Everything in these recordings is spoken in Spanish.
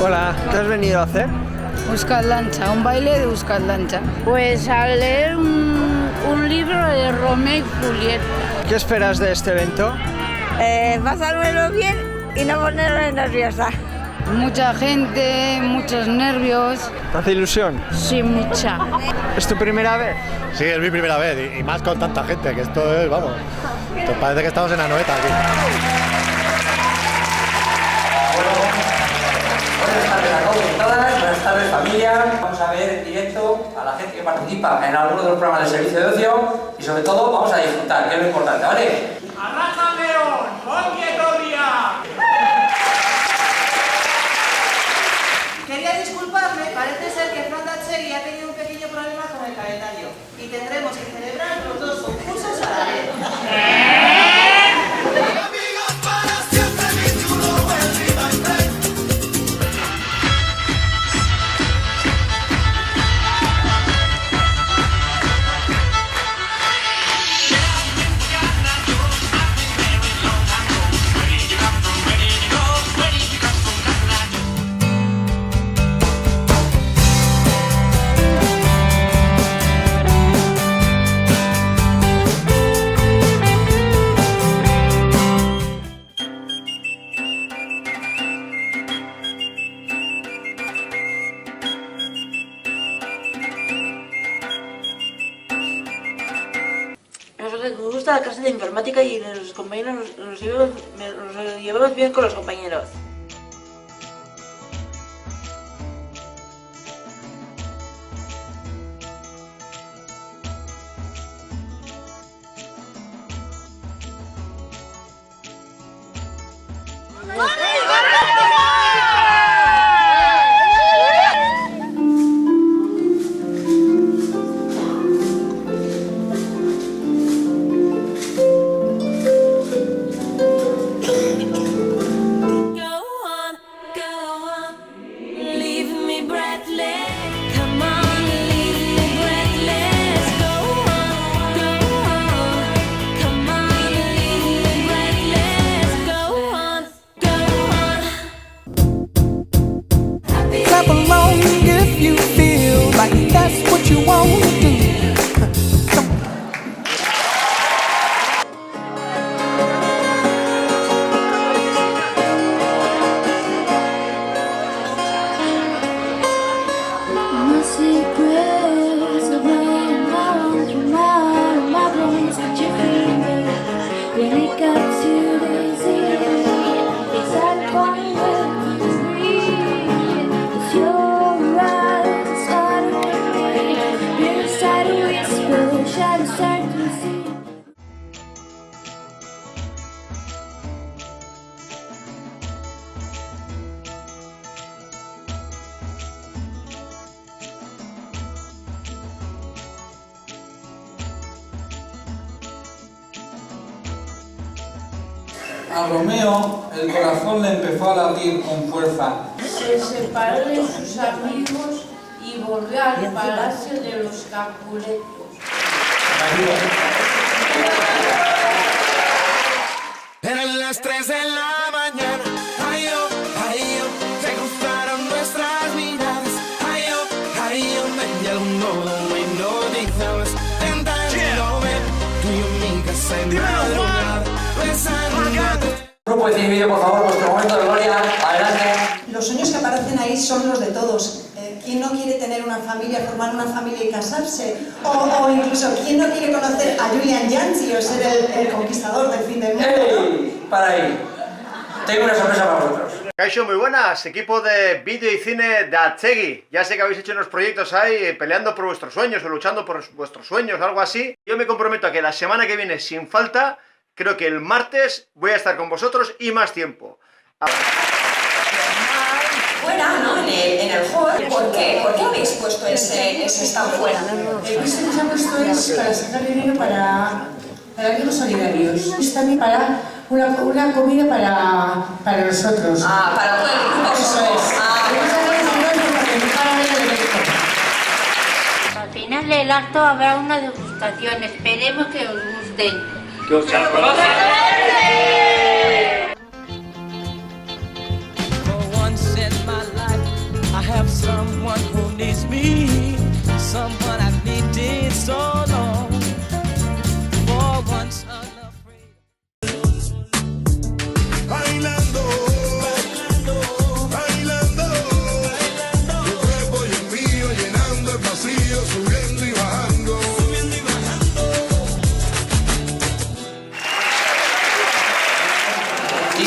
Hola, ¿qué has venido a hacer? Euskaldantza, un baile de Euskaldantza. Pues a leer un libro de Romeo y Julieta. ¿Qué esperas de este evento? Pasármelo bien y no ponerme nerviosa. Mucha gente, muchos nervios. ¿Te hace ilusión? Sí, mucha. ¿Es tu primera vez? Sí, es mi primera vez y más con tanta gente, que esto es, vamos, pues parece que estamos en Anoeta aquí. Buenas tardes a todos y todas, buenas tardes familia. Vamos a ver en directo a la gente que participa en alguno de los programas del servicio de ocio y sobre todo vamos a disfrutar, que es lo importante, ¿vale? ¡Arraja León! ¡Oye, Gloria! Quería disculparme, parece ser que Fran Dachegui ha tenido un pequeño problema con el calendario y tendremos que celebrar los dos concursos a la vez. Nos gusta la clase de informática y los compañeros nos llevamos bien con los compañeros. Clap along if you feel like that's what you want to do. My secrets are running out through my bones that you feel me. When it got too dizzy, it's at a point where we breathe. It's your eyes inside of me. You're inside a whisper, shadows start to see. A Romeo el corazón le empezó a latir con fuerza. Se separó de sus amigos y volvió al palacio de los Capuletos. Eran las 3 de la mañana. Ay, oh, se cruzaron nuestras miradas. Ay, oh, de algún modo me hipnotizabas. Tentando ver tú y yo en mi casa en madrugada. Grupo de cine y vídeo, por favor, vuestro momento de gloria, adelante. Los sueños que aparecen ahí son los de todos. ¿Quién no quiere tener una familia, formar una familia y casarse? O incluso, ¿quién no quiere conocer a Julian Yancy o ser el conquistador del fin del mundo? ¡Ey! Para ahí. Tengo una sorpresa para vosotros. Kaixo, muy buenas, equipo de vídeo y cine de Atsegi. Ya sé que habéis hecho unos proyectos ahí peleando por vuestros sueños o luchando por vuestros sueños o algo así. Yo me comprometo a que la semana que viene, sin falta, creo que el martes voy a estar con vosotros y más tiempo. Fuera, ¿no? En el hall. ¿Por qué? ¿Por qué habéis puesto ese stand fuera? El puesto que se ha puesto es para sacar dinero para los solidarios. Es también para una comida para nosotros. Ah, para todo el grupo. Eso es. Al final del acto habrá una degustación. Esperemos que os gusten. ¡Que os For once in my life.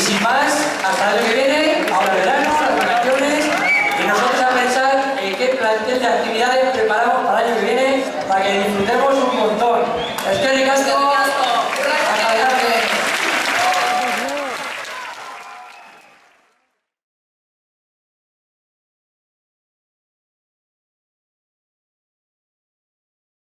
sin más, hasta el año que viene, ahora verano, las vacaciones, y nosotros a pensar en qué plantel de actividades preparamos para el año que viene, para que disfrutemos un